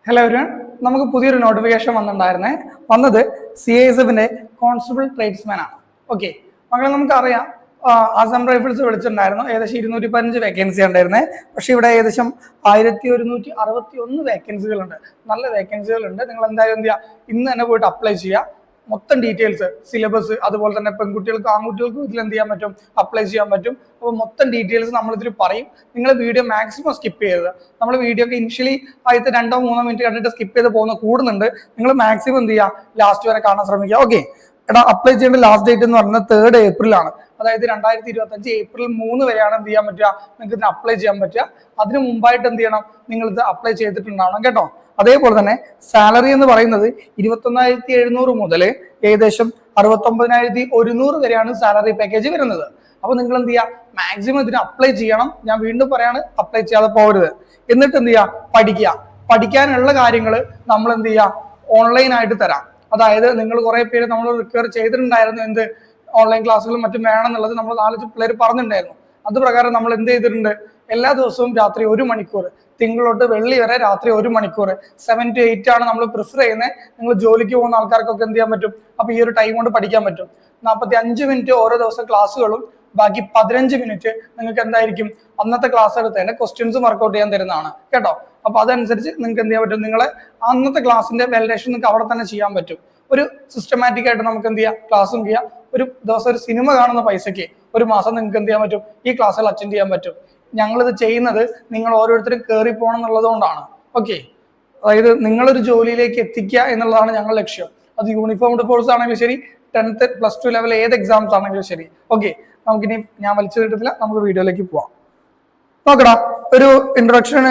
Hello everyone, നമുക്ക് പുതിയൊരു notification വന്നത് CISF-ന്റെ കോൺസ്റ്റബിൾ ട്രേഡ്സ്മാൻ ആണ്. ഓക്കെ മക്കളെ, നമുക്കറിയാം ആസാം റൈഫിൾസ് വിളിച്ചിട്ടുണ്ടായിരുന്നു. ഏകദേശം 215 വേക്കൻസി ഉണ്ടായിരുന്നത്. പക്ഷെ ഇവിടെ ഏകദേശം 1161 വേക്കൻസികളുണ്ട്. നല്ല വേക്കൻസികളുണ്ട്. നിങ്ങൾ എന്തായാലും എന്ത് ചെയ്യുക, ഇന്ന് തന്നെ പോയിട്ട് അപ്ലൈ ചെയ്യുക. മൊത്തം ഡീറ്റെയിൽസ്, സിലബസ്, അതുപോലെ തന്നെ പെൺകുട്ടികൾക്കും ആൺകുട്ടികൾക്കും ഇതിൽ എന്ത് ചെയ്യാൻ പറ്റും, അപ്ലൈ ചെയ്യാൻ പറ്റും. അപ്പോൾ മൊത്തം ഡീറ്റെയിൽസ് നമ്മളിതിൽ പറയും. നിങ്ങൾ വീഡിയോ മാക്സിമം സ്കിപ്പ് ചെയ്യരുത്. നമ്മൾ വീഡിയോ ഒക്കെ ഇനിഷ്യലി ആദ്യത്തെ 2-3 മിനിറ്റ് കണ്ടിട്ട് സ്കിപ്പ് ചെയ്ത് പോകുന്ന കൂടുന്നുണ്ട്. നിങ്ങൾ മാക്സിമം എന്ത് ചെയ്യുക, ലാസ്റ്റ് വരെ കാണാൻ ശ്രമിക്കുക. ഓക്കെ, എടാ അപ്ലൈ ചെയ്യേണ്ട ലാസ്റ്റ് ഡേറ്റ് എന്ന് പറയുന്നത് 3 ഏപ്രിലാണ്. അതായത് 2025 ഏപ്രിൽ 3 വരെയാണ് എന്ത് ചെയ്യാൻ പറ്റുക, നിങ്ങൾക്ക് ഇതിന് അപ്ലൈ ചെയ്യാൻ പറ്റുക. അതിന് മുമ്പായിട്ട് എന്ത് ചെയ്യണം, നിങ്ങൾ ഇത് അപ്ലൈ ചെയ്തിട്ടുണ്ടാവണം കേട്ടോ. അതേപോലെ തന്നെ സാലറി എന്ന് പറയുന്നത് 21,700 മുതൽ ഏകദേശം 69,100 വരെയാണ് സാലറി പാക്കേജ് വരുന്നത്. അപ്പൊ നിങ്ങൾ എന്ത് ചെയ്യുക, മാക്സിമം ഇതിന് അപ്ലൈ ചെയ്യണം. ഞാൻ വീണ്ടും പറയാണ്, അപ്ലൈ ചെയ്യാതെ പോകരുത്. എന്നിട്ട് എന്ത് ചെയ്യുക, പഠിക്കാനുള്ള കാര്യങ്ങൾ നമ്മൾ എന്ത് ചെയ്യുക, ഓൺലൈനായിട്ട് തരാം. അതായത് നിങ്ങൾ കുറെ പേര് നമ്മൾ റിക്വയർ ചെയ്തിട്ടുണ്ടായിരുന്നു, എന്ത് ഓൺലൈൻ ക്ലാസ്സുകളും മറ്റും വേണം എന്നുള്ളത് നമ്മൾ 4 പിള്ളേർ പറഞ്ഞിട്ടുണ്ടായിരുന്നു. അത് പ്രകാരം നമ്മൾ എന്ത് ചെയ്തിട്ടുണ്ട്, എല്ലാ ദിവസവും രാത്രി 1 മണിക്കൂർ, തിങ്കൾ തൊട്ട് വെള്ളി വരെ രാത്രി 1 മണിക്കൂർ 7 to 8 ആണ് നമ്മൾ പ്രിഫർ ചെയ്യുന്നത്. നിങ്ങൾ ജോലിക്ക് പോകുന്ന ആൾക്കാർക്കൊക്കെ എന്ത് ചെയ്യാൻ പറ്റും, അപ്പൊ ഈ ഒരു ടൈം കൊണ്ട് പഠിക്കാൻ പറ്റും. 45 മിനിറ്റ് ഓരോ ദിവസം ക്ലാസ്സുകളും, ബാക്കി 15 മിനിറ്റ് നിങ്ങൾക്ക് എന്തായിരിക്കും അന്നത്തെ ക്ലാസ് എടുത്തതിന്റെ ക്വസ്റ്റ്യൻസും വർക്ക്ഔട്ട് ചെയ്യാൻ തരുന്നതാണ് കേട്ടോ. അപ്പൊ അതനുസരിച്ച് നിങ്ങൾക്ക് എന്ത് ചെയ്യാൻ പറ്റും, നിങ്ങളെ അന്നത്തെ ക്ലാസ്സിന്റെ വാലിഡേഷൻ നിങ്ങൾക്ക് അവിടെ തന്നെ ചെയ്യാൻ പറ്റും. ഒരു സിസ്റ്റമാറ്റിക് ആയിട്ട് നമുക്ക് എന്ത് ചെയ്യാം, ക്ലാസ്സും ചെയ്യാം. ഒരു ദിവസം ഒരു സിനിമ കാണുന്ന പൈസയ്ക്ക് ഒരു മാസം നിങ്ങൾക്ക് എന്ത് ചെയ്യാൻ പറ്റും, ഈ ക്ലാസ്സുകൾ അറ്റൻഡ് ചെയ്യാൻ പറ്റും. ഞങ്ങളിത് ചെയ്യുന്നത് നിങ്ങൾ ഓരോരുത്തരും കയറി പോകണം എന്നുള്ളത് കൊണ്ടാണ്. ഓക്കെ, അതായത് നിങ്ങളൊരു ജോലിയിലേക്ക് എത്തിക്കുക എന്നുള്ളതാണ് ഞങ്ങളുടെ ലക്ഷ്യം. അത് യൂണിഫോംഡ് കോഴ്സ് ആണെങ്കിലും ശരി, 10th +2 ലെവൽ ഏത് എക്സാംസ് ആണെങ്കിലും ശരി. ഓക്കെ, നമുക്കിനി ഞാൻ വലിച്ചു കിട്ടത്തില്ല, നമുക്ക് വീഡിയോയിലേക്ക് പോവാം. നോക്കടാ, ഒരു ഇൻട്രൊഡക്ഷൻ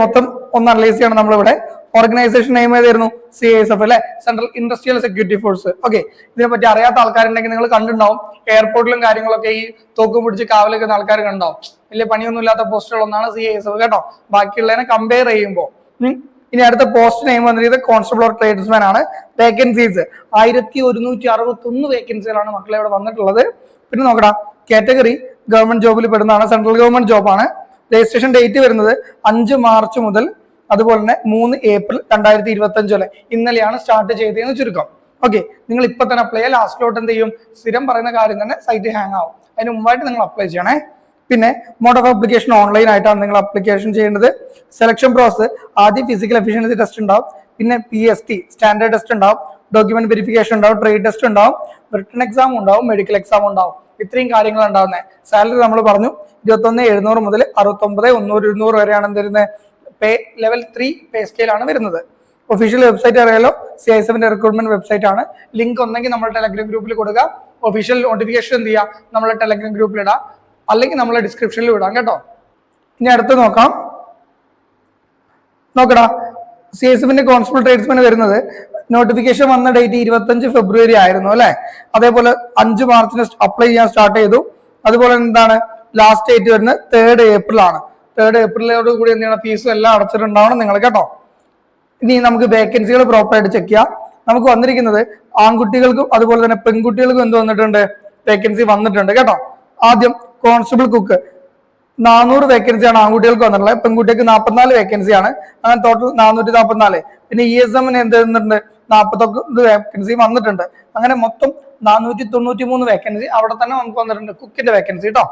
മൊത്തം ഒന്ന് അനലൈസ് ചെയ്യണം. നമ്മളിവിടെ ഓർഗനൈസേഷൻ നെയിം ഏതായിരുന്നു, CISF അല്ലെ, central industrial security force. Okay, ഇതിനെപ്പറ്റി അറിയാത്ത ആൾക്കാരുണ്ടെങ്കിൽ നിങ്ങൾ കണ്ടിട്ടുണ്ടാവും. എയർപോർട്ടിലും കാര്യങ്ങളൊക്കെ ഈ തോക്കും പിടിച്ച് കാവലൊക്കെ ആൾക്കാർ കണ്ടാവും. വലിയ പണിയൊന്നും ഇല്ലാത്ത പോസ്റ്റുകളൊന്നാണ് CISF കേട്ടോ, ബാക്കിയുള്ളതിനെ കമ്പയർ ചെയ്യുമ്പോൾ. ഇനി അടുത്ത പോസ്റ്റ് നെയിം വന്നിരിക്കുന്നത് കോൺസ്റ്റബിൾ ഓർ ട്രേഡ്സ്മാൻ ആണ്. വേക്കൻസീസ് 1161 വേക്കൻസികളാണ് മക്കളെ ഇവിടെ വന്നിട്ടുള്ളത്. പിന്നെ നോക്കടാ, കാറ്റഗറി ഗവൺമെന്റ് ജോബിൽ പെടുന്നതാണ്, സെൻട്രൽ ഗവൺമെന്റ് ജോബാണ്. രജിസ്ട്രേഷൻ ഡേറ്റ് വരുന്നത് 5 മാർച്ച് മുതൽ അതുപോലെ തന്നെ 3 ഏപ്രിൽ 2025 വരെ. ഇന്നലെയാണ് സ്റ്റാർട്ട് ചെയ്തതെന്ന് ചുരുക്കം. ഓക്കെ, നിങ്ങൾ ഇപ്പൊ തന്നെ അപ്ലൈ ചെയ്യുക. ലാസ്റ്റിലോട്ട് എന്ത് ചെയ്യും, സ്ഥിരം പറയുന്ന കാര്യം തന്നെ സൈറ്റ് ഹാങ് ആവും. അതിന് മുമ്പായിട്ട് നിങ്ങൾ അപ്ലൈ ചെയ്യണേ. പിന്നെ മോഡ് ഓഫ് അപ്ലിക്കേഷൻ ഓൺലൈൻ ആയിട്ടാണ് നിങ്ങൾ അപ്ലിക്കേഷൻ ചെയ്യേണ്ടത്. സെലക്ഷൻ പ്രോസസ് ആദ്യം ഫിസിക്കൽ എഫിഷ്യൻസി ടെസ്റ്റ് ഉണ്ടാവും, പിന്നെ PST സ്റ്റാൻഡേർഡ് ടെസ്റ്റ് ഉണ്ടാവും, ഡോക്യുമെന്റ് വെരിഫിക്കേഷൻ ഉണ്ടാവും, ട്രേഡ് ടെസ്റ്റ് ഉണ്ടാവും, റിട്ടൺ എക്സാം ഉണ്ടാവും, മെഡിക്കൽ എക്സാം ഉണ്ടാവും. ഇത്രയും കാര്യങ്ങൾ ഉണ്ടാവുന്നത്. സാലറി നമ്മൾ പറഞ്ഞു 21,700 മുതൽ 69,100 വരെയാണ് തരുന്നത്. പേ ലെവൽ 3 പേ സ്കെയിൽ ആണ് വരുന്നത്. ഒഫീഷ്യൽ വെബ്സൈറ്റ് അറിയാലോ, CISF-ന്റെ റിക്രൂട്ട്മെന്റ് വെബ്സൈറ്റ് ആണ്. ലിങ്ക് ഒന്നെങ്കിൽ നമ്മുടെ ടെലഗ്രാം ഗ്രൂപ്പിൽ കൊടുക്കുക, ഒഫീഷ്യൽ നോട്ടിഫിക്കേഷൻ എന്ത് ചെയ്യുക, നമ്മളെ ടെലഗ്രാം ഗ്രൂപ്പിൽ ഇടാം, അല്ലെങ്കിൽ നമ്മളെ ഡിസ്ക്രിപ്ഷനിൽ ഇടാം കേട്ടോ. ഇനി അടുത്ത് നോക്കടാ, CISF-ന്റെ കോൺസ്റ്റബിൾ ട്രേഡ്സ്മാൻ വരുന്നത് നോട്ടിഫിക്കേഷൻ വന്ന ഡേറ്റ് 25 ഫെബ്രുവരി ആയിരുന്നു അല്ലെ. അതേപോലെ 5 മാർച്ചിന് അപ്ലൈ ചെയ്യാൻ സ്റ്റാർട്ട് ചെയ്തു. അതുപോലെ എന്താണ് ലാസ്റ്റ് ഡേറ്റ് വരുന്നത് 3 ഏപ്രിൽ ആണ്. 3 ഏപ്രിലോട് കൂടി എന്ത് ചെയ്യണം, ഫീസും എല്ലാം അടച്ചിട്ടുണ്ടാവണം നിങ്ങൾ കേട്ടോ. ഇനി നമുക്ക് വേക്കൻസികൾ പ്രോപ്പറായിട്ട് ചെക്ക് ചെയ്യാം. നമുക്ക് വന്നിരിക്കുന്നത് ആൺകുട്ടികൾക്കും അതുപോലെ തന്നെ പെൺകുട്ടികൾക്കും എന്ത് വന്നിട്ടുണ്ട്, വേക്കൻസി വന്നിട്ടുണ്ട് കേട്ടോ. ആദ്യം കോൺസ്റ്റബിൾ കുക്ക് 400 വേക്കൻസിയാണ് ആൺകുട്ടികൾക്ക് വന്നിട്ടുള്ളത്. പെൺകുട്ടികൾക്ക് 44 വേക്കൻസിയാണ്. അങ്ങനെ ടോട്ടൽ 444. പിന്നെ ESM-ന് എന്ത് വന്നിട്ടുണ്ട്, 49 വേക്കൻസി വന്നിട്ടുണ്ട്. അങ്ങനെ മൊത്തം 493 വേക്കൻസി അവിടെ തന്നെ നമുക്ക് വന്നിട്ടുണ്ട്, കുക്കിന്റെ വേക്കൻസി കേട്ടോ.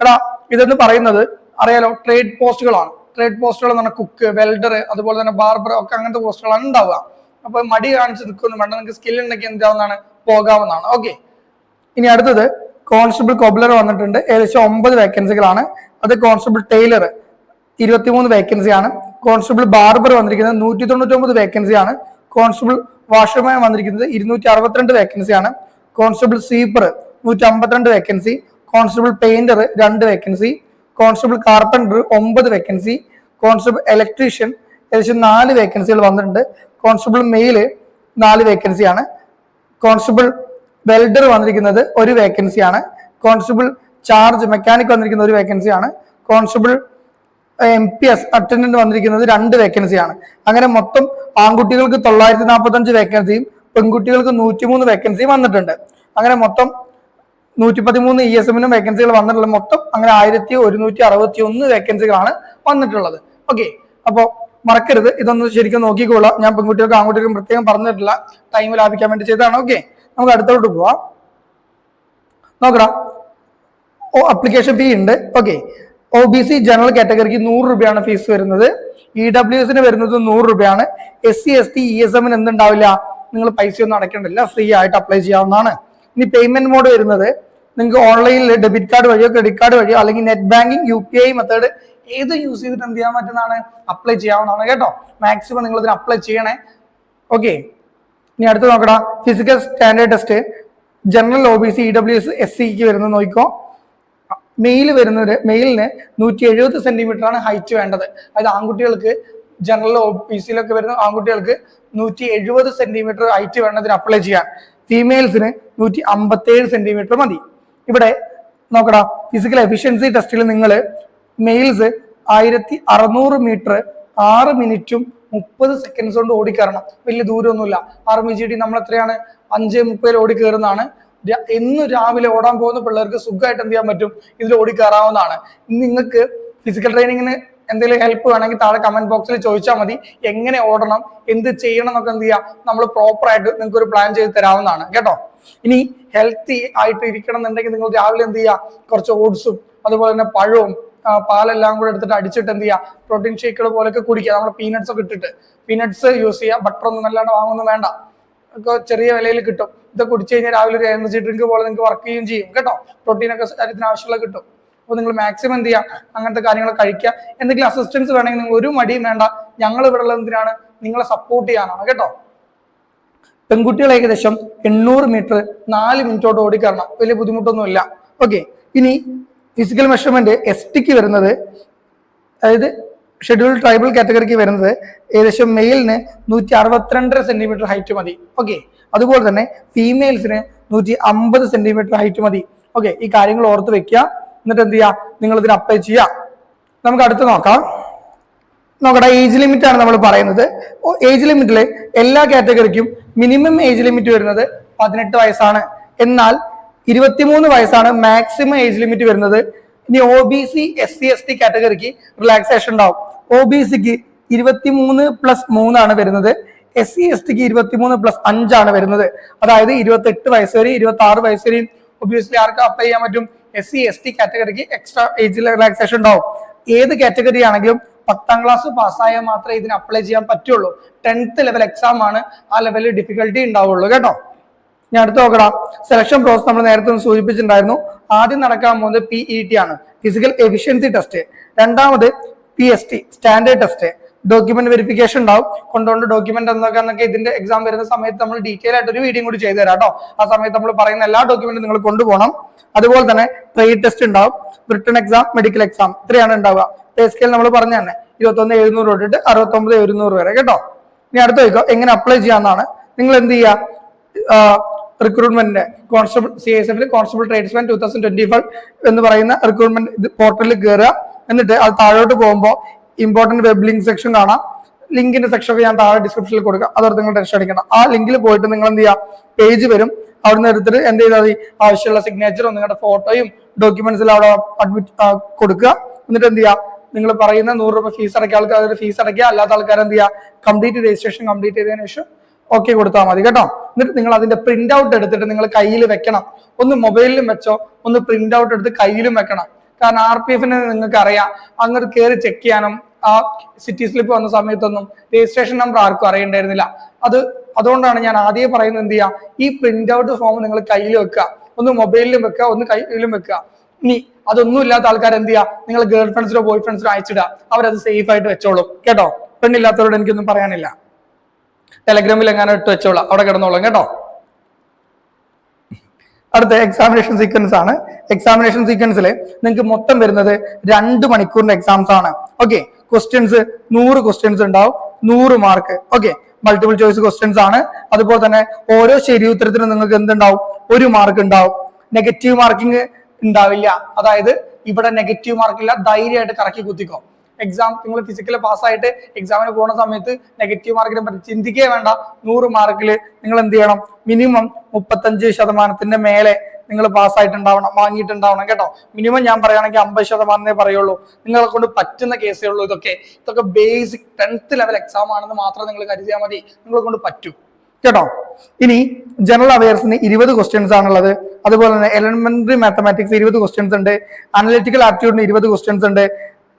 എടാ, ഇതെന്ന് പറയുന്നത് അറിയാലോ, ട്രേഡ് പോസ്റ്റുകളാണ്. ട്രേഡ് പോസ്റ്റുകൾ എന്ന് പറഞ്ഞാൽ കുക്ക്, വെൽഡർ, അതുപോലെ തന്നെ ബാർബർ ഒക്കെ അങ്ങനത്തെ പോസ്റ്റുകളാണ് ഉണ്ടാവുക. അപ്പൊ മടി കാണിച്ച് നിൽക്കൊന്നും വേണ്ട, നിങ്ങൾക്ക് സ്കിൽ ഉണ്ടെങ്കിൽ എന്താവുന്നതാണ്, പോകാവുന്നതാണ്. ഓക്കെ, ഇനി അടുത്തത് കോൺസ്റ്റബിൾ കൊബ്ലർ വന്നിട്ടുണ്ട്. ഏകദേശം 9 വേക്കൻസികളാണ്. അത് കോൺസ്റ്റബിൾ ടൈലർ 23 വേക്കൻസിയാണ്. കോൺസ്റ്റബിൾ ബാർബർ വന്നിരിക്കുന്നത് 199 വേക്കൻസിയാണ്. കോൺസ്റ്റബിൾ വാഷർമാൻ വന്നിരിക്കുന്നത് 262 വേക്കൻസിയാണ്. Constable sweeper 152 vacancy. Constable painter 2 vacancy. Constable carpenter 9 vacancy. Constable electrician ഏകദേശം 4 വേക്കൻസികൾ വന്നിട്ടുണ്ട്. കോൺസ്റ്റബിൾ മെയില് 4 വേക്കൻസിയാണ്. കോൺസ്റ്റബിൾ വെൽഡർ വന്നിരിക്കുന്നത് 1 വേക്കൻസിയാണ്. കോൺസ്റ്റബിൾ ചാർജ് മെക്കാനിക് വന്നിരിക്കുന്ന 1 വേക്കൻസിയാണ്. കോൺസ്റ്റബിൾ MPS അറ്റൻഡന്റ് വന്നിരിക്കുന്നത് 2 വേക്കൻസിയാണ്. അങ്ങനെ മൊത്തം ആൺകുട്ടികൾക്ക് 945 വേക്കൻസിയും പെൺകുട്ടികൾക്ക് 103 വേക്കൻസിയും വന്നിട്ടുണ്ട്. അങ്ങനെ മൊത്തം 113 ESM-നും വേക്കൻസികൾ വന്നിട്ടുള്ളത്. മൊത്തം അങ്ങനെ 1161 വേക്കൻസികളാണ് വന്നിട്ടുള്ളത്. ഓക്കെ, അപ്പോൾ മറക്കരുത്, ഇതൊന്ന് ശരിക്കും നോക്കിക്കോളാം. ഞാൻ പെൺകുട്ടികൾക്കും ആൺകുട്ടികൾക്കും പ്രത്യേകം പറഞ്ഞിട്ടില്ല, ടൈം ലാഭിക്കാൻ വേണ്ടി ചെയ്തതാണ്. ഓക്കെ, നമുക്ക് അടുത്തോട്ട് പോവാം. നോക്കണം, അപ്ലിക്കേഷൻ ഫീ ഉണ്ട്. ഓക്കെ, OBC ജനറൽ കാറ്റഗറിക്ക് 100 രൂപയാണ് ഫീസ് വരുന്നത്. EWSന് വരുന്നത് 100 രൂപയാണ്. SC ST ESMന് എന്തുണ്ടാവില്ല, നിങ്ങൾ പൈസ ഒന്നും അടയ്ക്കേണ്ടില്ല, ഫ്രീ ആയിട്ട് അപ്ലൈ ചെയ്യാവുന്നതാണ്. ഇനി പേയ്മെന്റ് മോഡ് വരുന്നത് നിങ്ങൾക്ക് ഓൺലൈനിൽ ഡെബിറ്റ് കാർഡ് വഴിയോ ക്രെഡിറ്റ് കാർഡ് വഴിയോ അല്ലെങ്കിൽ നെറ്റ് ബാങ്കിങ് UPI മെത്തേഡ് ഏത് യൂസ് ചെയ്തിട്ട് എന്ത് ചെയ്യാൻ പറ്റുന്നതാണ്, അപ്ലൈ ചെയ്യാവുന്നതാണ് കേട്ടോ. മാക്സിമം നിങ്ങൾ ഇതിന് അപ്ലൈ ചെയ്യണേ. ഓക്കെ, ഇനി അടുത്ത് നോക്കടാ, physical standard test general OBC EWS SCക്ക് വരുന്നത് നോക്കിക്കോ. മെയിലിന് 170 സെന്റിമീറ്റർ ആണ് ഹൈറ്റ് വേണ്ടത്. അതായത് ആൺകുട്ടികൾക്ക് ജനറൽ OBCയിലൊക്കെ വരുന്ന ആൺകുട്ടികൾക്ക് 170 സെന്റിമീറ്റർ ഹൈറ്റ് വേണ്ടതിന് അപ്ലൈ ചെയ്യാൻ. ഫീമെയിൽസിന് 157 സെന്റിമീറ്റർ മതി. ഇവിടെ നോക്കടാ, ഫിസിക്കൽ എഫിഷ്യൻസി ടെസ്റ്റിൽ നിങ്ങൾ മെയിൽസ് 1600 മീറ്റർ 6 മിനിറ്റും 30 സെക്കൻഡ്സ് കൊണ്ട് ഓടിക്കയറണം. വലിയ ദൂരമൊന്നുമില്ല. RMGD നമ്മൾ എത്രയാണ്, 5:30 ഓടി കയറുന്നതാണ്. എന്നും രാവിലെ ഓടാൻ പോകുന്ന പിള്ളേർക്ക് സുഖമായിട്ട് എന്ത് ചെയ്യാൻ പറ്റും, ഇതിൽ ഓടി കയറാവുന്നതാണ്. നിങ്ങൾക്ക് ഫിസിക്കൽ ട്രെയിനിങ്ങിന് എന്തെങ്കിലും ഹെൽപ്പ് വേണമെങ്കിൽ താഴെ കമന്റ് ബോക്സിൽ ചോദിച്ചാൽ മതി. എങ്ങനെ ഓടണം, എന്ത് ചെയ്യണം എന്നൊക്കെ എന്ത് ചെയ്യാം, നമ്മൾ പ്രോപ്പർ ആയിട്ട് നിങ്ങൾക്ക് ഒരു പ്ലാൻ ചെയ്ത് തരാവുന്നതാണ് കേട്ടോ. ഇനി ഹെൽത്തി ആയിട്ട് ഇരിക്കണം എന്നുണ്ടെങ്കിൽ നിങ്ങൾ രാവിലെ എന്ത് ചെയ്യുക, കുറച്ച് ഓട്സും അതുപോലെ തന്നെ പഴവും പാലെല്ലാം കൂടെ എടുത്തിട്ട് അടിച്ചിട്ട് എന്ത് ചെയ്യുക, പ്രോട്ടീൻ ഷേക്കുകൾ പോലെയൊക്കെ കുടിക്കുക. നമ്മൾ പീനട്സ് ഒക്കെ ഇട്ടിട്ട് പീനട്സ് യൂസ് ചെയ്യുക. ബട്ടർ ഒന്നും അല്ലാണ്ട് വാങ്ങൊന്നും വേണ്ട, ഒക്കെ ചെറിയ വിലയിൽ കിട്ടും. ഇത് കുടിച്ചു കഴിഞ്ഞാൽ രാവിലെ ഒരു എനർജി ഡ്രിങ്ക് പോലെ നിങ്ങൾക്ക് വർക്ക് ചെയ്യുകയും ചെയ്യും കേട്ടോ. പ്രോട്ടീനൊക്കെ ശരീരത്തിന് ആവശ്യമുള്ള കിട്ടും. അപ്പോൾ നിങ്ങൾ മാക്സിമം എന്ത് ചെയ്യുക, അങ്ങനത്തെ കാര്യങ്ങൾ കഴിക്കുക. എന്തെങ്കിലും അസിസ്റ്റൻസ് വേണമെങ്കിൽ നിങ്ങൾ ഒരു മടിയും വേണ്ട, ഞങ്ങൾ ഇവിടെ ഉള്ളത് എന്തിനാണ്, നിങ്ങളെ സപ്പോർട്ട് ചെയ്യാനാണ് കേട്ടോ. പെൺകുട്ടികൾ ഏകദേശം 800 മീറ്റർ 4 മിനിറ്റോട്ട് ഓടിക്കറണം, വലിയ ബുദ്ധിമുട്ടൊന്നുമില്ല. ഓക്കെ, ഇനി ഫിസിക്കൽ മെഷർമെന്റ് STക്ക് വരുന്നത്, അതായത് ഷെഡ്യൂൾ ട്രൈബൽ കാറ്റഗറിക്ക് വരുന്നത് ഏകദേശം മെയിലിന് 162 സെന്റിമീറ്റർ ഹൈറ്റ് മതി. ഓക്കെ, അതുപോലെ തന്നെ ഫീമെയിൽസിന് 150 സെന്റിമീറ്റർ ഹൈറ്റ് മതി. ഓക്കെ, ഈ കാര്യങ്ങൾ ഓർത്ത് വെക്കുക. എന്നിട്ട് എന്ത് ചെയ്യുക, നിങ്ങൾ ഇതിന് അപ്ലൈ ചെയ്യുക. നമുക്ക് അടുത്ത് നോക്കാം. നോക്കട്ടെ, ഏജ് ലിമിറ്റ് ആണ് നമ്മൾ പറയുന്നത്. ഏജ് ലിമിറ്റിൽ എല്ലാ കാറ്റഗറിക്കും മിനിമം ഏജ് ലിമിറ്റ് വരുന്നത് 18 വയസ്സാണ്. എന്നാൽ 23 വയസ്സാണ് മാക്സിമം ഏജ് ലിമിറ്റ് വരുന്നത്. ഇനി OBC SC ST കാറ്റഗറിക്ക് റിലാക്സേഷൻ ഉണ്ടാവും. OBCക്ക് 23+3 ആണ് വരുന്നത്. SC STക്ക് 23+5 ആണ് വരുന്നത്. അതായത് 28 വയസ്സ് വരെ 26 വയസ്സ് വരെയും ഒബിയസ്ലി ആർക്ക് അപ്ലൈ ചെയ്യാൻ പറ്റും, SC ST കാറ്റഗറിക്ക് എക്സ്ട്രാ ഏജിൽ റിലാക്സേഷൻ ഉണ്ടാവും. ഏത് കാറ്റഗറി ആണെങ്കിലും 10ാം ക്ലാസ് പാസ്സായാൽ മാത്രമേ ഇതിന് അപ്ലൈ ചെയ്യാൻ പറ്റുള്ളൂ. 10th ലെവൽ എക്സാം ആണ്, ആ ലെവലിൽ ഡിഫിക്കൽട്ടി ഉണ്ടാവുള്ളൂ കേട്ടോ. ഞാൻ അടുത്ത് നോക്കണം, സെലക്ഷൻ പ്രോസസ് നമ്മൾ നേരത്തെ ഒന്ന് സൂചിപ്പിച്ചിട്ടുണ്ടായിരുന്നു. ആദ്യം നടക്കാൻ പോകുന്നത് PET ആണ്, ഫിസിക്കൽ എഫിഷ്യൻസി ടെസ്റ്റ്. രണ്ടാമത് PST standard test. Document verification ഉണ്ടാവും. കൊണ്ടുകൊണ്ട് ഡോക്യുമെന്റ് എന്നൊക്കെ ഇതിന്റെ എക്സാം വരുന്ന സമയത്ത് നമ്മൾ ഡീറ്റെയിൽ ആയിട്ട് ഒരു വീഡിയോ കൂടി ചെയ്തു തരാം കേട്ടോ. ആ സമയത്ത് നമ്മൾ പറയുന്ന എല്ലാ ഡോക്യുമെന്റും നിങ്ങൾ കൊണ്ടുപോകണം. അതുപോലെ തന്നെ ട്രേഡ് ടെസ്റ്റ് ഉണ്ടാവും, റിട്ടൺ എക്സാം, മെഡിക്കൽ എക്സാം, ഇത്രയാണ് ഉണ്ടാവുക. പേ സ്കെയിൽ നമ്മൾ പറഞ്ഞു തന്നെ 21,700 തൊട്ടിട്ട് 69,100 വരെ കേട്ടോ. ഇനി അടുത്ത് ചോദിക്കോ, എങ്ങനെ അപ്ലൈ ചെയ്യാന്നാണ്. നിങ്ങൾ എന്ത് ചെയ്യുക, recruitment constable CISF constable tradesman 2025 എന്ന് പറയുന്ന റിക്രൂട്ട്മെന്റ് പോർട്ടലിൽ കയറുക. എന്നിട്ട് അത് താഴോട്ട് പോകുമ്പോൾ ഇമ്പോർട്ടന്റ് വെബ് ലിങ്ക് സെക്ഷൻ കാണാം. ലിങ്കിന്റെ സെക്ഷൻ ഒക്കെ ഞാൻ താഴെ ഡിസ്ക്രിപ്ഷനിൽ കൊടുക്കാം, അതോടെ നിങ്ങൾ ടെൻഷൻ അടിക്കണം. ആ ലിങ്കിൽ പോയിട്ട് നിങ്ങൾ എന്ത് ചെയ്യുക, പേജ് വരും. അവിടുന്ന് എടുത്തിട്ട് എന്ത് ചെയ്താൽ മതി, ആവശ്യമുള്ള സിഗ്നേച്ചറും നിങ്ങളുടെ ഫോട്ടോയും ഡോക്യുമെന്റ്സിൽ അവിടെ അഡ്മിറ്റ് കൊടുക്കുക. എന്നിട്ട് എന്ത് ചെയ്യുക, നിങ്ങൾ പറയുന്ന 100 രൂപ ഫീസ് അടയ്ക്കുക, ആൾക്കാർ ഫീസ് അടയ്ക്കുക. അല്ലാത്ത ആൾക്കാർ എന്ത് ചെയ്യുക, കംപ്ലീറ്റ് രജിസ്ട്രേഷൻ കംപ്ലീറ്റ് ചെയ്തതിനു ശേഷം ഓക്കെ കൊടുത്താൽ മതി കേട്ടോ. എന്നിട്ട് നിങ്ങൾ അതിന്റെ പ്രിന്റ് ഔട്ട് എടുത്തിട്ട് നിങ്ങൾ കയ്യിൽ വെക്കണം. ഒന്ന് മൊബൈലിലും വെച്ചോ, ഒന്ന് പ്രിന്റ് ഔട്ട് എടുത്ത് കയ്യിലും വെക്കണം. കാരണം RPFന് നിങ്ങൾക്ക് അറിയാം, അങ്ങോട്ട് കയറി ചെക്ക് ചെയ്യാനും ആ സിറ്റി സ്ലിപ്പ് വന്ന സമയത്തൊന്നും രജിസ്ട്രേഷൻ നമ്പർ ആർക്കും അറിയണ്ടായിരുന്നില്ല. അതുകൊണ്ടാണ് ഞാൻ ആദ്യം പറയുന്നത്, എന്ത് ചെയ്യുക, ഈ പ്രിന്റ് ഔട്ട് ഫോം നിങ്ങൾ കയ്യിൽ വെക്കുക, ഒന്ന് മൊബൈലിലും വെക്കുക, ഒന്ന് കയ്യിലും വെക്കുക. ഇനി അതൊന്നും ഇല്ലാത്ത ആൾക്കാർ എന്ത് ചെയ്യുക, നിങ്ങൾ ഗേൾ ഫ്രണ്ട്സിനോ ബോയ് ഫ്രണ്ട്സിനോ അയച്ചിടുക, അവരത് സേഫ് ആയിട്ട് വെച്ചോളും കേട്ടോ. പെണ്ണില്ലാത്തവരോട് എനിക്കൊന്നും പറയാനില്ല, ടെലഗ്രാമിൽ എങ്ങനെ ഇട്ട് വെച്ചോളാം, അവിടെ കിടന്നോളാം കേട്ടോ. അടുത്ത എക്സാമിനേഷൻ സീക്വൻസ് ആണ്. എക്സാമിനേഷൻ സീക്വൻസിൽ നിങ്ങൾക്ക് മൊത്തം വരുന്നത് 2 മണിക്കൂറിന്റെ എക്സാംസ് ആണ്. ഓക്കെ, ക്വസ്റ്റ്യൻസ് 100 ക്വസ്റ്റ്യൻസ് ഉണ്ടാവും, 100 mark. Okay, multiple choice questions ആണ്. അതുപോലെ തന്നെ ഓരോ ശരി ഉത്തരത്തിനും നിങ്ങൾക്ക് എന്തുണ്ടാവും, 1 മാർക്ക് ഉണ്ടാവും. നെഗറ്റീവ് മാർക്കിംഗ് ഉണ്ടാവില്ല. അതായത് ഇവിടെ നെഗറ്റീവ് മാർക്കില്ല, ധൈര്യമായിട്ട് കറക്കി കുത്തിക്കോ. എക്സാം നിങ്ങൾ ഫിസിക്കൽ പാസ്സായിട്ട് എക്സാമിന് പോകുന്ന സമയത്ത് നെഗറ്റീവ് മാർക്കിനെ പറ്റി ചിന്തിക്കേ വേണ്ട. 100 മാർക്കിൽ നിങ്ങൾ എന്ത് ചെയ്യണം, മിനിമം 35% മേലെ നിങ്ങൾ പാസ്സായിട്ടുണ്ടാവണം, വാങ്ങിയിട്ടുണ്ടാവണം കേട്ടോ. മിനിമം ഞാൻ പറയുകയാണെങ്കിൽ 50% പറയുള്ളൂ. നിങ്ങളെ കൊണ്ട് പറ്റുന്ന കേസേ ഉള്ളൂ. ഇതൊക്കെ ബേസിക് 10th ലെവൽ എക്സാം ആണെന്ന് മാത്രം നിങ്ങൾ കരുതിയാൽ മതി. നിങ്ങളെ കൊണ്ട് പറ്റും കേട്ടോ. ഇനി ജനറൽ അവയർസിന് 20 ക്വസ്റ്റ്യൻസ് ആണുള്ളത്. അതുപോലെ തന്നെ എലിമെന്ററി മാത്തമാറ്റിക്സ് 20 ക്വസ്റ്റ്യൻസ് ഉണ്ട്. അനലിറ്റിക്കൽ ആപ്റ്റിറ്റ്യൂഡിന് 20 ക്വസ്റ്റ്യൻസ് ഉണ്ട്.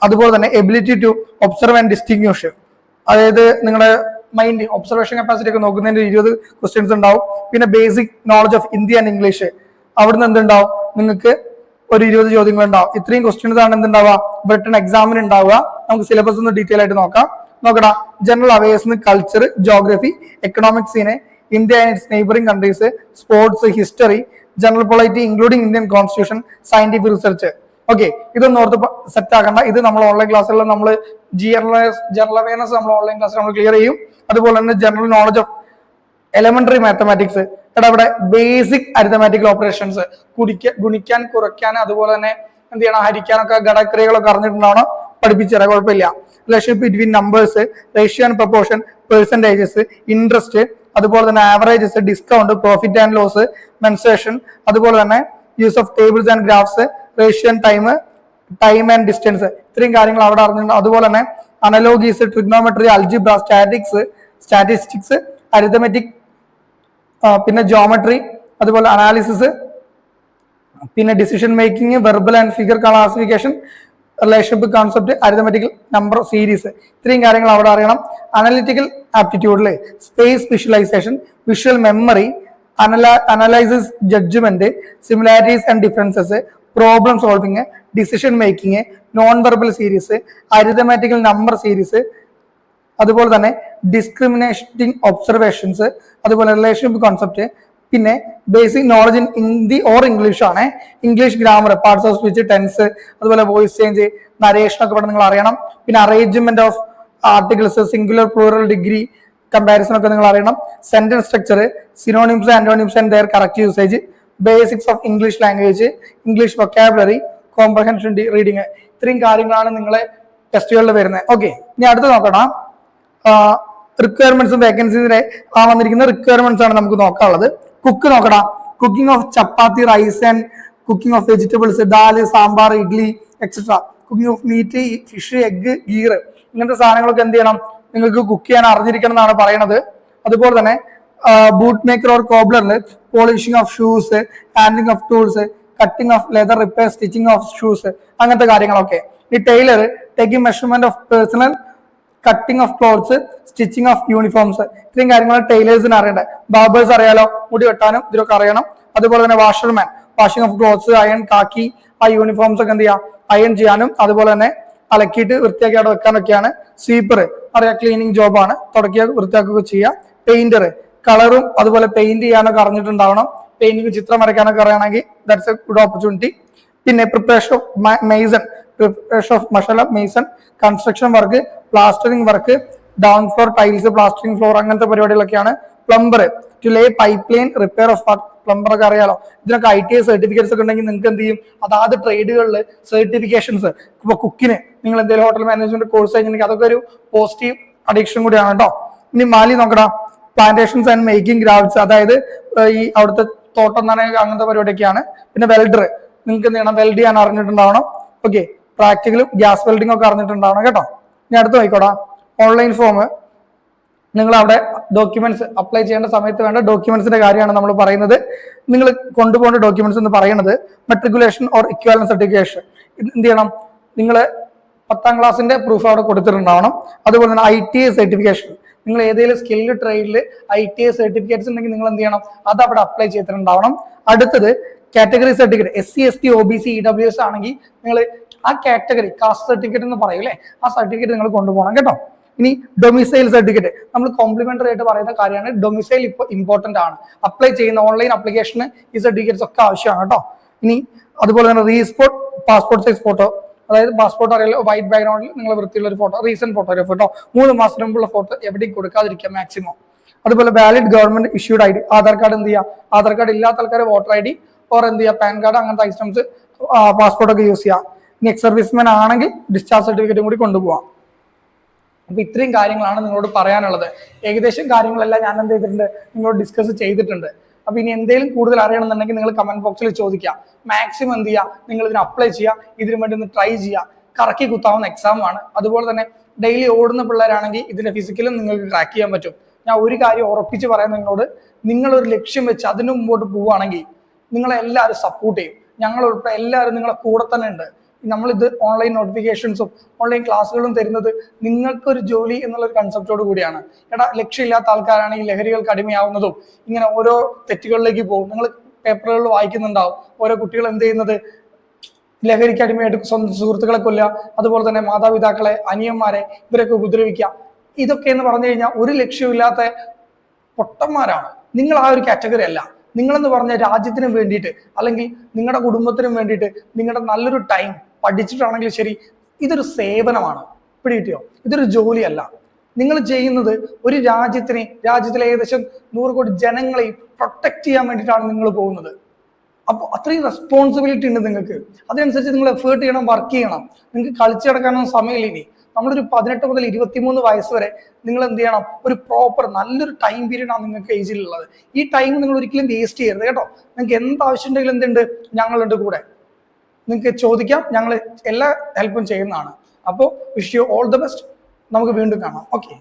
അതുപോലെ തന്നെ ability to observe and distinguish, അതായത് നിങ്ങളുടെ മൈൻഡ് ഒബ്സർവേഷൻ കപ്പാസിറ്റി ഒക്കെ നോക്കുന്നതിന് 20 ക്വസ്റ്റ്യൻസ് ഉണ്ടാവും. പിന്നെ basic knowledge of Hindi and English, അവിടുന്ന് എന്തുണ്ടാവും, നിങ്ങൾക്ക് ഒരു 20 ചോദ്യങ്ങൾ ഉണ്ടാവും. ഇത്രയും ക്വസ്റ്റ്യൻസ് ആണ് എന്തുണ്ടാവുക, റിട്ടൺ എക്സാമിന് ഉണ്ടാവുക. നമുക്ക് സിലബസ് ഒന്ന് ഡീറ്റെയിൽ ആയിട്ട് നോക്കടാ. ജനറൽ അവയർസിന് കൾച്ചർ, ജോഗ്രഫി, എക്കണോമിക്സിന് India and its neighbouring countries, sports, history, general polity including Indian constitution, scientific research. Okay, ഇതൊന്നും ഓർത്ത് സെറ്റ് ആക്കണ്ട. ഇത് നമ്മൾ ഓൺലൈൻ ക്ലാസ്സുകളിൽ നമ്മൾ ജനറൽ അവയർനെസ് നമ്മൾ ഓൺലൈൻ ക്ലാസ്സിൽ നമ്മൾ ക്ലിയർ ചെയ്യും. അതുപോലെ തന്നെ general knowledge of elementary mathematics, ഇവിടെ ബേസിക് അരിത്തമാറ്റിക്കൽ ഓപ്പറേഷൻസ്, ഗുണിക്കാൻ, കുറയ്ക്കാൻ, അതുപോലെ തന്നെ എന്ത് ചെയ്യണം, ഹരിക്കാനൊക്കെ ഘടക്രിയകളൊക്കെ അറിഞ്ഞിട്ടുണ്ടാവണം, പഠിപ്പിച്ചു തരാം, കുഴപ്പമില്ല. Relationship between numbers, ratio and proportion, percentages, interest, അതുപോലെ തന്നെ averages, discount, profit and loss, mensuration, അതുപോലെ തന്നെ use of tables and graphs, ratio and time and distance, ഇത്രയും കാര്യങ്ങൾ അവിടെ അറിഞ്ഞിട്ടുണ്ട്. അതുപോലെ തന്നെ analogies, trigonometry, algebra, statistics, arithmetic, പിന്നെ ജോമെട്രി, അതുപോലെ അനാലിസിസ്, പിന്നെ decision making, verbal and figure classification, relationship concept, arithmetical number series, ഇത്രയും കാര്യങ്ങൾ അവിടെ അറിയണം. അനലിറ്റിക്കൽ ആപ്റ്റിറ്റ്യൂഡിൽ space visualisation, visual memory, analysis, judgement, similarities and differences, problem solving, decision making, non verbal series, arithmetical number series, അതുപോലെ തന്നെ discriminating observations, അതുപോലെ relationship concept, പിന്നെ basic knowledge in Hindi or English ആണ്. English grammar, parts of speech, tense, അതുപോലെ voice change, narration ഒക്കെ ഇവിടെ നിങ്ങൾ അറിയണം. പിന്നെ arrangement of articles, singular, plural, degree comparison ഒക്കെ നിങ്ങൾ അറിയണം. Sentence structure, synonyms, antonyms and their correct usage, basics of English language, English vocabulary, comprehension reading, ഇത്രയും കാര്യങ്ങളാണ് നിങ്ങളെ ടെസ്റ്റുകളിൽ വരുന്നത്. ഓക്കെ, ഇനി അടുത്ത് നോക്കണം. റിക്വയർമെന്റ്സും വേക്കൻസിന്റെ വന്നിരിക്കുന്ന റിക്വയർമെന്റ്സ് ആണ് നമുക്ക് നോക്കാനുള്ളത്. കുക്ക് നോക്കടാ. Cooking of chapati, rice and cooking of vegetables, dal, sambar, idli etcetera. Cooking of meat, fish, egg, ഗീർ, ഇങ്ങനത്തെ സാധനങ്ങളൊക്കെ എന്ത് ചെയ്യണം, നിങ്ങൾക്ക് കുക്ക് ചെയ്യാൻ അറിഞ്ഞിരിക്കണം എന്നാണ് പറയുന്നത്. അതുപോലെ തന്നെ ബൂട്ട് മേക്കർ ഓർ കോബ്ലറിൽ polishing of shoes, handling of tools, cutting of leather, repair, stitching of shoes, അങ്ങനത്തെ കാര്യങ്ങളൊക്കെ. ഈ tailor taking measurement of personal, cutting of clothes, stitching of uniforms, ഇത്രയും കാര്യങ്ങൾ ടൈലേഴ്സിന് അറിയണ്ടേ. ബാർബേഴ്സ് അറിയാലോ, മുടി വെട്ടാനും ഇതിലൊക്കെ അറിയണം. അതുപോലെ തന്നെ washerman, washing of clothes, iron, khaki, ആ യൂണിഫോംസ് ഒക്കെ എന്ത് ചെയ്യാം, അയൺ ചെയ്യാനും അതുപോലെ തന്നെ അലക്കിയിട്ട് വൃത്തിയാക്കി അവിടെ വെക്കാനൊക്കെയാണ്. സ്വീപ്പർ അറിയാം, ക്ലീനിങ് ജോബാണ്, തുടക്കിയ വൃത്തിയാക്കുകയൊക്കെ ചെയ്യാം. പെയിന്റർ കളറും അതുപോലെ പെയിന്റ് ചെയ്യാനൊക്കെ അറിഞ്ഞിട്ടുണ്ടാവണം. പെയിന്റിങ്, ചിത്രം വരയ്ക്കാനൊക്കെ അറിയണമെങ്കിൽ ദാറ്റ്സ് എ ഗുഡ് ഓപ്പർച്യൂണിറ്റി. പിന്നെ preparation of mason, preparation of masala mason, construction work, plastering work, down floor tiles, plastering floor, അങ്ങനത്തെ പരിപാടികളൊക്കെയാണ്. Plumber to lay pipe line, repair of plumber ഒക്കെ അറിയാലോ. ഇതിനൊക്കെ ITI സർട്ടിഫിക്കറ്റ്സ് ഒക്കെ ഉണ്ടെങ്കിൽ നിങ്ങൾക്ക് എന്ത് ചെയ്യും, അതാത് ട്രേഡുകളിൽ സർട്ടിഫിക്കേഷൻസ്. ഇപ്പൊ കുക്കിന് നിങ്ങൾ എന്തെങ്കിലും ഹോട്ടൽ മാനേജ്മെന്റ് കോഴ്സ് കഴിഞ്ഞിട്ടുണ്ടെങ്കിൽ അതൊക്കെ ഒരു പോസിറ്റീവ് അഡിക്ഷൻ കൂടിയാണ് കേട്ടോ. ഇനി മാലി നോക്കടാ. പ്ലാന്റേഷൻസ് ആൻഡ് മേക്കിംഗ് ഗ്രാഫ്റ്റ്സ്, അതായത് ഈ അവിടുത്തെ തോട്ടം നനയുക, അങ്ങനത്തെ പരിപാടിയൊക്കെയാണ്. പിന്നെ വെൽഡർ, നിങ്ങൾക്ക് എന്ത് ചെയ്യണം, വെൽഡ് ചെയ്യാൻ അറിഞ്ഞിട്ടുണ്ടാവണം. ഓക്കെ, പ്രാക്ടിക്കലും ഗ്യാസ് വെൽഡിംഗ് ഒക്കെ അറിഞ്ഞിട്ടുണ്ടാവണം കേട്ടോ. ഇനി അടുത്ത് നോക്കോടാ. ഓൺലൈൻ ഫോം, നിങ്ങൾ അവിടെ ഡോക്യുമെന്റ്സ് അപ്ലൈ ചെയ്യേണ്ട സമയത്ത് വേണ്ട ഡോക്യുമെന്റ്സിന്റെ കാര്യമാണ് നമ്മൾ പറയുന്നത്. നിങ്ങൾ കൊണ്ടുപോകേണ്ട ഡോക്യുമെന്റ്സ് എന്ന് പറയുന്നത് മെട്രിക്കുലേഷൻ ഓർ ഇക്വാലൻസ് സർട്ടിഫിക്കേഷൻ. എന്ത് ചെയ്യണം, നിങ്ങൾ 10ാം ക്ലാസ്സിന്റെ പ്രൂഫ് അവിടെ കൊടുത്തിട്ടുണ്ടാവണം. അതുപോലെ തന്നെ ITI സർട്ടിഫിക്കേഷൻ, നിങ്ങൾ ഏതെങ്കിലും സ്കിൽഡ് ട്രേഡിൽ ITI സർട്ടിഫിക്കറ്റ്സ് ഉണ്ടെങ്കിൽ നിങ്ങൾ എന്ത് ചെയ്യണം, അത് അവിടെ അപ്ലൈ ചെയ്തിട്ടുണ്ടാവണം. അടുത്തത് category certificate, SC ST OBC EWS ആണെങ്കിൽ നിങ്ങൾ ആ കാറ്റഗറി കാസ്റ്റ് സർട്ടിഫിക്കറ്റ് എന്ന് പറയും അല്ലേ, ആ സർട്ടിഫിക്കറ്റ് നിങ്ങൾ കൊണ്ടുപോകണം കേട്ടോ. ഇനി ഡൊമിസൈൽ സർട്ടിഫിക്കറ്റ്, നമ്മൾ കോംപ്ലിമെന്ററി ആയിട്ട് പറയുന്ന കാര്യമാണ്. ഡൊമിസൈൽ ഇപ്പോൾ ഇമ്പോർട്ടന്റ് ആണ്. അപ്ലൈ ചെയ്യുന്ന ഓൺലൈൻ അപ്ലിക്കേഷന് ഈ സർട്ടിഫിക്കറ്റ്സ് ഒക്കെ ആവശ്യമാണ് കേട്ടോ. ഇനി അതുപോലെ തന്നെ പാസ്പോർട്ട് സൈസ് ഫോട്ടോ, അതായത് പാസ്പോർട്ട് അറിയാലോ, വൈറ്റ് ബാക്ക്ഗ്രൗണ്ടിൽ നിങ്ങൾ വൃത്തിയുള്ള ഒരു ഫോട്ടോ, റീസെന്റ് ഫോട്ടോഗ്രാഫ് കേട്ടോ. 3 മാസത്തിന് മുമ്പുള്ള ഫോട്ടോ എവിടെയും കൊടുക്കാതിരിക്കുക മാക്സിമം. അതുപോലെ valid government issued ID, Aadhaar card എന്ത് ചെയ്യുക, ആധാർ കാർഡ് ഇല്ലാത്ത ആൾക്കാർ വോട്ടർ ID ഓർ എന്ത് ചെയ്യുക, പാൻ കാർഡ്, അങ്ങനത്തെ ഐറ്റംസ്, പാസ്പോർട്ട് ഒക്കെ യൂസ് ചെയ്യാം. ഇനി എക്സ് സർവീസ്മാൻ ആണെങ്കിൽ ഡിസ്ചാർജ് സർട്ടിഫിക്കറ്റും കൂടി കൊണ്ടുപോകാം. അപ്പൊ ഇത്രയും കാര്യങ്ങളാണ് നിങ്ങളോട് പറയാനുള്ളത്. ഏകദേശം കാര്യങ്ങളെല്ലാം ഞാൻ എന്ത് ചെയ്തിട്ടുണ്ട്, നിങ്ങളോട് ഡിസ്കസ് ചെയ്തിട്ടുണ്ട്. അപ്പൊ ഇനി എന്തെങ്കിലും കൂടുതൽ അറിയണമെന്നുണ്ടെങ്കിൽ നിങ്ങൾ കമന്റ് ബോക്സിൽ ചോദിക്കുക. മാക്സിമം എന്ത് ചെയ്യുക, നിങ്ങൾ ഇതിന് അപ്ലൈ ചെയ്യുക, ഇതിനു വേണ്ടി ഒന്ന് ട്രൈ ചെയ്യുക. കറക്കി കുത്താവുന്ന എക്സാം ആണ്. അതുപോലെ തന്നെ ഡെയിലി ഓടുന്ന പിള്ളേരാണെങ്കിൽ ഇതിന്റെ ഫിസിക്കലും നിങ്ങൾക്ക് ട്രാക്ക് ചെയ്യാൻ പറ്റും. ഞാൻ ഒരു കാര്യം ഉറപ്പിച്ച് പറയാൻ നിങ്ങളോട്, നിങ്ങളൊരു ലക്ഷ്യം വെച്ച് അതിന് മുമ്പോട്ട് പോവുകയാണെങ്കിൽ നിങ്ങളെ എല്ലാവരും സപ്പോർട്ട് ചെയ്യും. ഞങ്ങൾ ഉൾപ്പെടെ എല്ലാവരും നിങ്ങളെ കൂടെ തന്നെ ഉണ്ട്. നമ്മളിത് ഓൺലൈൻ നോട്ടിഫിക്കേഷൻസും ഓൺലൈൻ ക്ലാസ്സുകളും തരുന്നത് നിങ്ങൾക്കൊരു ജോലി എന്നുള്ളൊരു കൺസെപ്റ്റോട് കൂടിയാണ്. ലക്ഷ്യമില്ലാത്ത ആൾക്കാരാണെങ്കിൽ ലഹരികൾക്ക് അടിമയാവുന്നതും ഇങ്ങനെ ഓരോ തെറ്റുകളിലേക്ക് പോകും. നിങ്ങൾ പേപ്പറുകളിൽ വായിക്കുന്നുണ്ടാവും ഓരോ കുട്ടികൾ എന്ത് ചെയ്യുന്നത്, ലഹരിക്ക് അടിമയായിട്ട് സ്വന്തം സുഹൃത്തുക്കളെ കൊല്ലുക, അതുപോലെ തന്നെ മാതാപിതാക്കളെ, അനിയന്മാരെ ഇവരൊക്കെ ഉപദ്രവിക്കുക. ഇതൊക്കെ എന്ന് പറഞ്ഞു കഴിഞ്ഞാൽ ഒരു ലക്ഷ്യമില്ലാത്ത പൊട്ടന്മാരാണ്. നിങ്ങൾ ആ ഒരു കാറ്റഗറി അല്ല. നിങ്ങളെന്ന് പറഞ്ഞ രാജ്യത്തിന് വേണ്ടിയിട്ട് അല്ലെങ്കിൽ നിങ്ങളുടെ കുടുംബത്തിനും വേണ്ടിയിട്ട് നിങ്ങളുടെ നല്ലൊരു ടൈം പഠിച്ചിട്ടാണെങ്കിലും ശരി, ഇതൊരു സേവനമാണ്. പിടികിട്ടിയോ? ഇതൊരു ജോലിയല്ല. നിങ്ങൾ ചെയ്യുന്നത് ഒരു രാജ്യത്തിലെ ഏകദേശം 100 കോടി ജനങ്ങളെയും പ്രൊട്ടക്ട് ചെയ്യാൻ വേണ്ടിയിട്ടാണ് നിങ്ങൾ പോകുന്നത്. അപ്പോൾ അത്രയും റെസ്പോൺസിബിലിറ്റി ഉണ്ട് നിങ്ങൾക്ക്. അതനുസരിച്ച് നിങ്ങൾ എഫേർട്ട് ചെയ്യണം, വർക്ക് ചെയ്യണം. നിങ്ങൾക്ക് കളിച്ചു കിടക്കാനൊന്നും സമയമില്ല. ഇനി നമ്മളൊരു 18 മുതൽ 23 വയസ്സ് വരെ നിങ്ങൾ എന്ത് ചെയ്യണം, ഒരു പ്രോപ്പർ നല്ലൊരു ടൈം പീരീഡ് ആണ് നിങ്ങൾക്ക് ഏജിലുള്ളത്. ഈ ടൈം നിങ്ങൾ ഒരിക്കലും വേസ്റ്റ് ചെയ്യരുത് കേട്ടോ. നിങ്ങൾക്ക് എന്താവശ്യം ഉണ്ടെങ്കിലും എന്തുണ്ട്, ഞങ്ങളുണ്ട് കൂടെ. നിങ്ങൾക്ക് ചോദിക്കാം, ഞങ്ങൾ എല്ലാ ഹെൽപ്പും ചെയ്യുന്നതാണ്. അപ്പോൾ wish you all the best. നമുക്ക് വീണ്ടും കാണാം. ഓക്കെ.